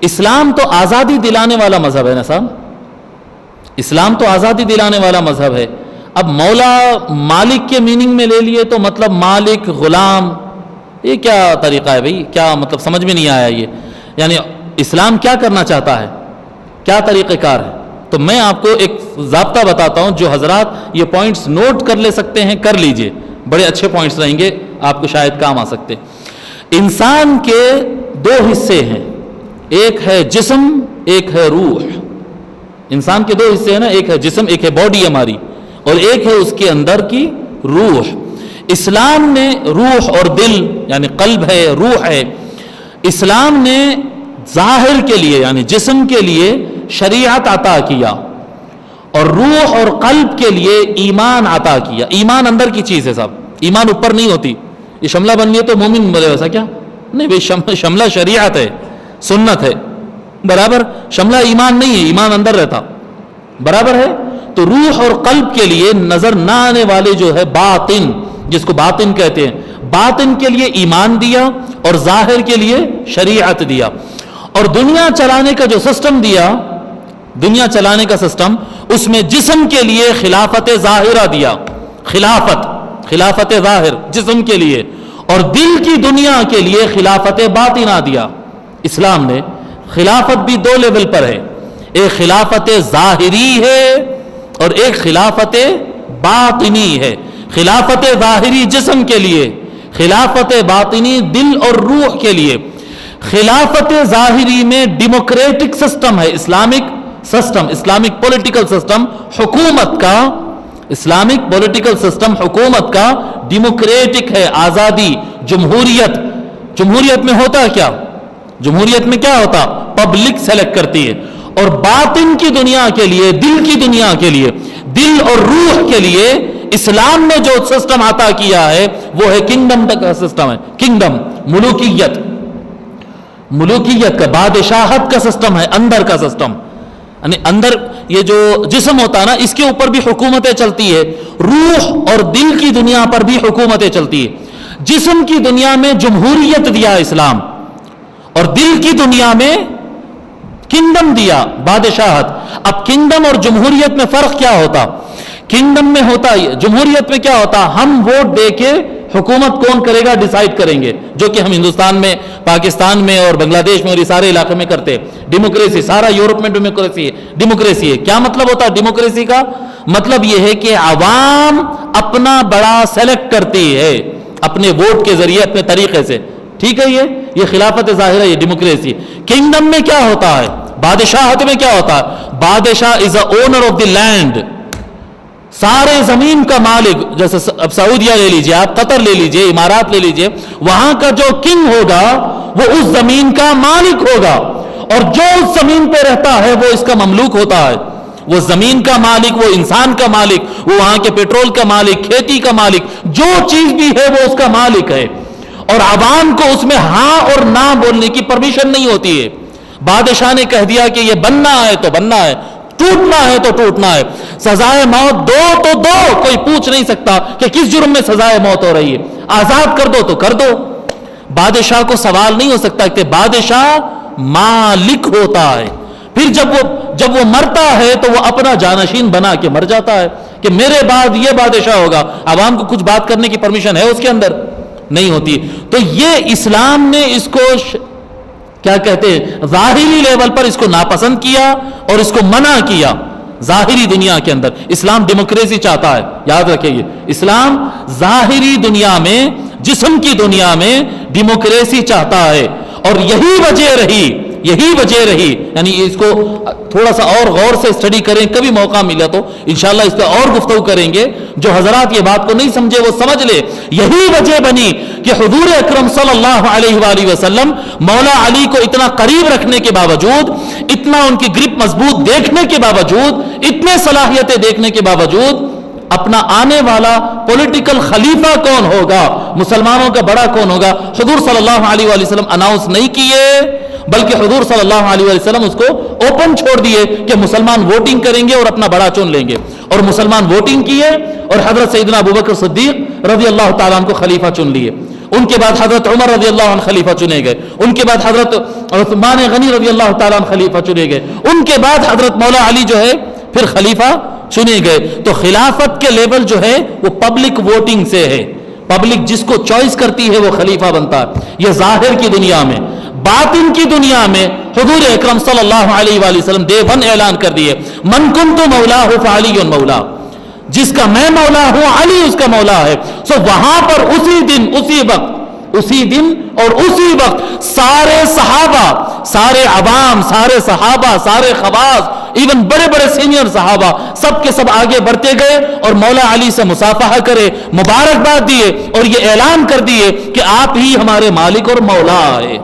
اسلام تو آزادی دلانے والا مذہب ہے نا صاحب، اسلام تو آزادی دلانے والا مذہب ہے. اب مولا مالک کے میننگ میں لے لیے تو مطلب مالک غلام، یہ کیا طریقہ ہے بھائی؟ کیا مطلب سمجھ میں نہیں آیا یہ. یعنی اسلام کیا کرنا چاہتا ہے، کیا طریقہ کار ہے؟ تو میں آپ کو ایک ضابطہ بتاتا ہوں، جو حضرات یہ پوائنٹس نوٹ کر لے سکتے ہیں کر لیجئے، بڑے اچھے پوائنٹس رہیں گے، آپ کو شاید کام آ سکتے. انسان کے دو حصے ہیں، ایک ہے جسم، ایک ہے روح. انسان کے دو حصے ہیں نا، ایک ہے جسم، ایک ہے باڈی ہماری، اور ایک ہے اس کے اندر کی روح. اسلام نے روح اور دل یعنی قلب ہے، روح ہے، اسلام نے ظاہر کے لیے یعنی جسم کے لیے شریعت عطا کیا، اور روح اور قلب کے لیے ایمان عطا کیا. ایمان اندر کی چیز ہے صاحب، ایمان اوپر نہیں ہوتی. یہ شملہ بن گیا تو مومن بولے ویسا کیا نہیں بھائی، شملہ شریعت ہے، سنت ہے، برابر. شملہ ایمان نہیں ہے، ایمان اندر رہتا، برابر ہے. تو روح اور قلب کے لیے نظر نہ آنے والے جو ہے باطن، جس کو باطن کہتے ہیں، باطن کے لیے ایمان دیا اور ظاہر کے لیے شریعت دیا. اور دنیا چلانے کا جو سسٹم دیا، دنیا چلانے کا سسٹم، اس میں جسم کے لیے خلافت ظاہرہ دیا، خلافت ظاہر جسم کے لیے، اور دل کی دنیا کے لیے خلافت باطنہ دیا. اسلام نے خلافت بھی دو لیول پر ہے، ایک خلافت ظاہری ہے اور ایک خلافت باطنی ہے. خلافت ظاہری جسم کے لیے، خلافت باطنی دل اور روح کے لیے. خلافت ظاہری میں ڈیموکریٹک سسٹم ہے، Islamic system, Islamic political system حکومت کا، اسلامک پولیٹیکل سسٹم حکومت کا ڈیموکریٹک ہے، آزادی، جمہوریت. جمہوریت میں ہوتا ہے کیا؟ جمہوریت میں کیا ہوتا؟ پبلک سلیکٹ کرتی ہے. اور باطن کی دنیا کے لیے، دل کی دنیا کے لیے، دل اور روح کے لیے اسلام نے جو سسٹم عطا کیا ہے وہ ہے کنگڈم کا سسٹم ہے. کنگڈم، ملوکیت، ملوکیت کا، بادشاہت کا سسٹم ہے، اندر کا سسٹم. یعنی اندر یہ جو جسم ہوتا ہے نا، اس کے اوپر بھی حکومتیں چلتی ہے، روح اور دل کی دنیا پر بھی حکومتیں چلتی ہے. جسم کی دنیا میں جمہوریت دیا اسلام، اور دل کی دنیا میں کنگڈم دیا، بادشاہت. اب کنگڈم اور جمہوریت میں فرق کیا ہوتا؟ کنگڈم میں ہوتا، جمہوریت میں کیا ہوتا؟ ہم ووٹ دے کے حکومت کون کرے گا ڈیسائیڈ کریں گے، جو کہ ہم ہندوستان میں، پاکستان میں اور بنگلہ دیش میں اور یہ سارے علاقے میں کرتے. ڈیموکریسی، سارا یورپ میں ڈیموکریسی ہے. ڈیموکریسی ہے، کیا مطلب ہوتا ہے ڈیموکریسی کا؟ مطلب یہ ہے کہ عوام اپنا بڑا سلیکٹ کرتی ہے اپنے ووٹ کے ذریعے، اپنے طریقے سے. ٹھیک ہے، یہ خلافت ظاہرہ، یہ ڈیموکریسی. کنگڈم میں کیا ہوتا ہے؟ بادشاہت میں کیا ہوتا ہے؟ بادشاہ از اے اونر آف دی لینڈ، سارے زمین کا مالک. جیسے اب سعودیہ لے لیجئے، آپ قطر لے لیجئے، امارات لے لیجئے، وہاں کا جو کنگ ہوگا وہ اس زمین کا مالک ہوگا، اور جو اس زمین پہ رہتا ہے وہ اس کا مملوک ہوتا ہے. وہ زمین کا مالک، وہ انسان کا مالک، وہ وہاں کے پیٹرول کا مالک، کھیتی کا مالک، جو چیز بھی ہے وہ اس کا مالک ہے. اور عوام کو اس میں ہاں اور نہ بولنے کی پرمیشن نہیں ہوتی ہے. بادشاہ نے کہہ دیا کہ یہ بننا ہے تو بننا ہے، ٹوٹنا ہے تو ٹوٹنا ہے. سزائے موت دو تو دو، کوئی پوچھ نہیں سکتا کہ کس جرم میں سزائے موت ہو رہی ہے. آزاد کر دو تو کر دو. بادشاہ کو سوال نہیں ہو سکتا کہ بادشاہ مالک ہوتا ہے. پھر جب وہ مرتا ہے تو وہ اپنا جانشین بنا کے مر جاتا ہے کہ میرے بعد یہ بادشاہ ہوگا. عوام کو کچھ بات کرنے کی پرمیشن ہے اس کے اندر؟ نہیں ہوتی. تو یہ اسلام نے اس کو کیا کہتے ہیں، ظاہری لیول پر اس کو ناپسند کیا اور اس کو منع کیا. ظاہری دنیا کے اندر اسلام ڈیموکریسی چاہتا ہے، یاد رکھیں یہ اسلام ظاہری دنیا میں، جسم کی دنیا میں ڈیموکریسی چاہتا ہے. اور یہی وجہ رہی یعنی اس کو تھوڑا سا اور غور سے اسٹڈی کریں، کبھی موقع ملا تو انشاءاللہ اس پہ اور گفتگو کریں گے. جو حضرات یہ بات کو نہیں سمجھے وہ سمجھ لے. یہی وجہ بنی کہ حضور اکرم صلی اللہ علیہ وآلہ وسلم مولا علی کو اتنا قریب رکھنے کے باوجود، اتنا ان کی گرپ مضبوط دیکھنے کے باوجود، اتنے صلاحیتیں دیکھنے کے باوجود، اپنا آنے والا پولیٹیکل خلیفہ کون ہوگا، مسلمانوں کا بڑا کون ہوگا، حضور صلی اللہ علیہ وآلہ وسلم اناؤنس نہیں کیے، بلکہ حضور صلی اللہ علیہ وآلہ وسلم اس کو اوپن چھوڑ دیے کہ مسلمان ووٹنگ کریں گے اور اپنا بڑا چن لیں گے. اور مسلمان ووٹنگ کیے اور حضرت سیدنا ابوبکر صدیق رضی اللہ تعالیٰ عنہ کو خلیفہ چن لیے. ان کے بعد حضرت عمر رضی اللہ عنہ خلیفہ چنے گئے، ان کے بعد حضرت عثمان غنی رضی اللہ تعالیٰ عنہ خلیفہ چنے گئے، ان کے بعد حضرت مولا علی جو ہے پھر خلیفہ چنے گئے. تو خلافت کے لیول جو ہے وہ پبلک ووٹنگ سے ہے، پبلک جس کو چوائس کرتی ہے وہ خلیفہ بنتا ہے. یہ ظاہر کی دنیا میں. باطن کی دنیا میں حضور اکرم صلی اللہ علیہ وآلہ وسلم دے ون اعلان کر دیے، من کنت مولا فعلی مولا، جس کا میں مولا ہوں علی اس کا مولا ہے. سو وہاں پر اسی دن اور اسی وقت سارے صحابہ، سارے عوام، سارے صحابہ، سارے خواص، ایون بڑے بڑے سینئر صحابہ سب کے سب آگے بڑھتے گئے اور مولا علی سے مصافحہ کرے، مبارکباد دیے اور یہ اعلان کر دیے کہ آپ ہی ہمارے مالک اور مولا ہے،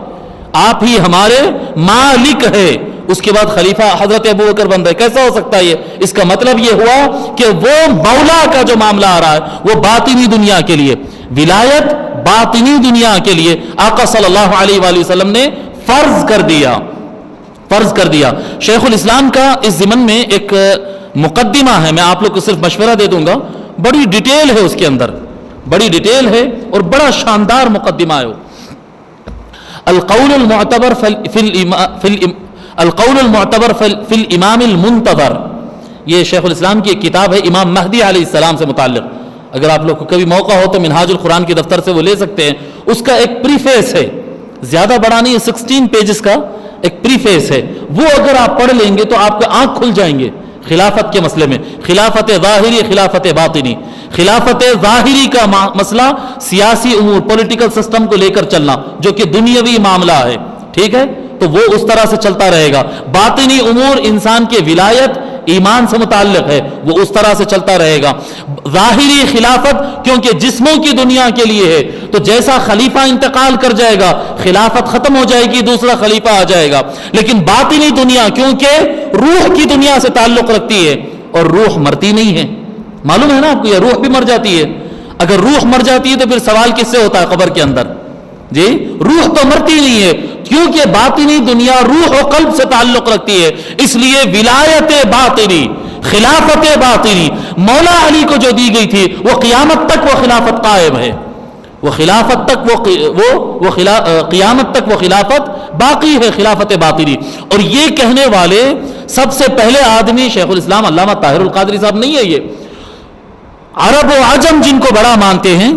آپ ہی ہمارے مالک ہے. اس کے بعد خلیفہ حضرت ابو بکر بن رہے. کیسا ہو سکتا ہے یہ؟ اس کا مطلب یہ ہوا کہ وہ مولا کا جو معاملہ آ رہا ہے وہ باطنی دنیا کے لیے، ولایت باطنی دنیا کے لیے آقا صلی اللہ علیہ وآلہ وسلم نے فرض کر دیا. شیخ الاسلام کا اس ضمن میں ایک مقدمہ ہے، میں آپ لوگ کو صرف مشورہ دے دوں گا، بڑی ڈیٹیل ہے اس کے اندر، بڑی ڈیٹیل ہے اور بڑا شاندار مقدمہ ہے. القول المعتبر فی الامام المنتظر، یہ شیخ الاسلام کی ایک کتاب ہے امام مہدی علیہ السلام سے متعلق. اگر آپ لوگ کو کبھی موقع ہو تو منہاج القرآن کے دفتر سے وہ لے سکتے ہیں. اس کا ایک پریفیس ہے، زیادہ بڑا نہیں ہے، 16 پیجز کا ایک پریفیس ہے. وہ اگر آپ پڑھ لیں گے تو آپ کے آنکھ کھل جائیں گے خلافت کے مسئلے میں. خلافت ظاہری، خلافت باطنی. خلافت ظاہری کا مسئلہ سیاسی امور، پولیٹیکل سسٹم کو لے کر چلنا جو کہ دنیاوی معاملہ ہے، ٹھیک ہے، تو وہ اس طرح سے چلتا رہے گا. باطنی امور انسان کے ولایت ایمان سے متعلق ہے، وہ اس طرح سے چلتا رہے گا. ظاہری خلافت کیونکہ جسموں کی دنیا کے لیے ہے، تو جیسا خلیفہ انتقال کر جائے گا خلافت ختم ہو جائے گی، دوسرا خلیفہ آ جائے گا. لیکن باطنی دنیا کیونکہ روح کی دنیا سے تعلق رکھتی ہے اور روح مرتی نہیں ہے. معلوم ہے نا آپ کو، یہ روح بھی مر جاتی ہے. اگر روح مر جاتی ہے تو پھر سوال کس سے ہوتا ہے قبر کے اندر؟ جی روح تو مرتی نہیں ہے، کیونکہ باطنی دنیا روح و قلب سے تعلق رکھتی ہے. اس لیے ولایت باطنی، خلافت باطنی مولا علی کو جو دی گئی تھی وہ قیامت تک وہ خلافت قائم ہے، وہ خلافت تک قیامت تک وہ خلافت باقی ہے، خلافت باطنی. اور یہ کہنے والے سب سے پہلے آدمی شیخ الاسلام علامہ طاہر القادری صاحب نہیں ہے. یہ عرب و عجم جن کو بڑا مانتے ہیں،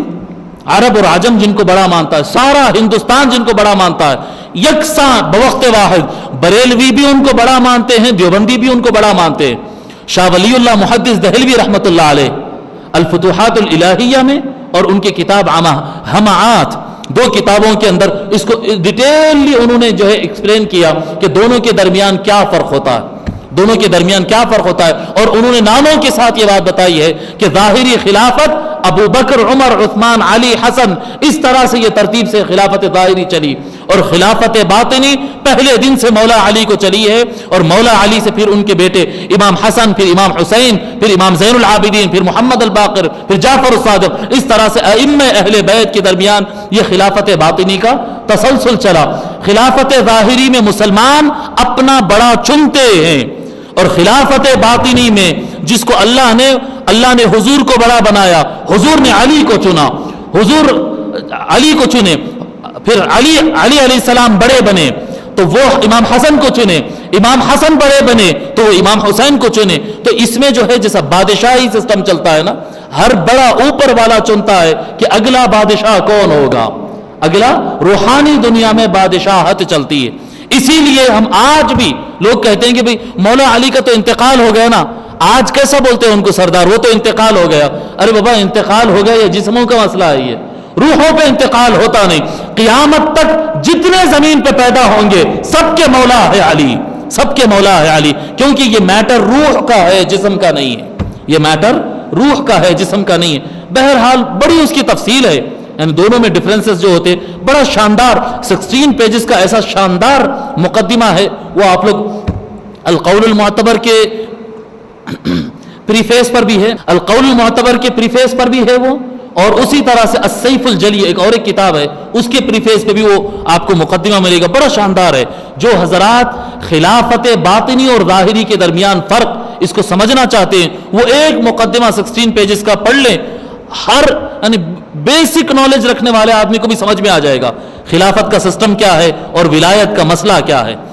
عرب اور عجم جن کو بڑا مانتا ہے، سارا ہندوستان جن کو بڑا مانتا ہے، یکساں بوقت واحد بریلوی بھی ان کو بڑا مانتے ہیں، دیوبندی بھی ان کو بڑا مانتے ہیں. شاہ ولی اللہ محدث دہلوی رحمۃ اللہ علیہ الفتوحات الالہیہ میں اور ان کی کتاب ہمعات، 2 کتابوں کے اندر اس کو ڈیٹیللی انہوں نے جو ہے ایکسپلین کیا کہ دونوں کے درمیان کیا فرق ہوتا ہے، دونوں کے درمیان کیا فرق ہوتا ہے. اور انہوں نے ناموں کے ساتھ یہ بات بتائی ہے کہ ظاہری خلافت ابو بکر، عمر، عثمان، علی، حسن، اس طرح سے یہ ترتیب سے خلافت ظاہری چلی. اور خلافت باطنی پہلے دن سے مولا علی کو چلی ہے، اور مولا علی سے پھر ان کے بیٹے امام حسن، پھر امام حسین، پھر امام زین العابدین، پھر محمد الباقر، پھر جعفر الصادق، اس طرح سے ائمہ اہل بیت کے درمیان یہ خلافت باطنی کا تسلسل چلا. خلافت ظاہری میں مسلمان اپنا بڑا چنتے ہیں، اور خلافت باطنی میں جس کو اللہ نے حضور کو بڑا بنایا، حضور نے علی کو چنا، حضور علی کو چنے، پھر علی علیہ السلام بڑے بنے تو وہ امام حسن کو چنے، امام حسن بڑے بنے تو وہ امام حسین کو چنے. تو اس میں جو ہے جیسا بادشاہی سسٹم چلتا ہے نا، ہر بڑا اوپر والا چنتا ہے کہ اگلا بادشاہ کون ہوگا، اگلا روحانی دنیا میں بادشاہت چلتی ہے. اسی لیے ہم آج بھی لوگ کہتے ہیں کہ بھئی مولا علی کا تو انتقال ہو گیا نا، آج کیسا بولتے ہیں ان کو سردار، وہ تو انتقال ہو گیا. ارے بابا انتقال ہو گیا، یہ جسموں کا مسئلہ ہے، یہ روحوں پہ انتقال ہوتا نہیں. قیامت تک جتنے زمین پہ پیدا ہوں گے سب کے مولا ہے علی، سب کے مولا ہے علی، کیونکہ یہ میٹر روح کا ہے، جسم کا نہیں ہے. یہ میٹر روح کا ہے، جسم کا نہیں ہے. بہرحال بڑی اس کی تفصیل ہے، یعنی دونوں میں ڈفرنسز جو ہوتے. بڑا شاندار 16 پیجز کا ایسا شاندار مقدمہ ہے، وہ آپ لوگ القول المعتبر کے پریفیس پر بھی ہے، القول المعتبر کے پریفیس پر بھی ہے وہ، اور اسی طرح سے السیف الجلی ایک اور ایک کتاب ہے، اس کے پریفیس پہ بھی وہ آپ کو مقدمہ ملے گا. بڑا شاندار ہے. جو حضرات خلافت باطنی اور ظاہری کے درمیان فرق اس کو سمجھنا چاہتے ہیں وہ ایک مقدمہ 16 پیجز کا پڑھ لیں. ہر یعنی بیسک نالج رکھنے والے آدمی کو بھی سمجھ میں آ جائے گا خلافت کا سسٹم کیا ہے اور ولایت کا مسئلہ کیا ہے.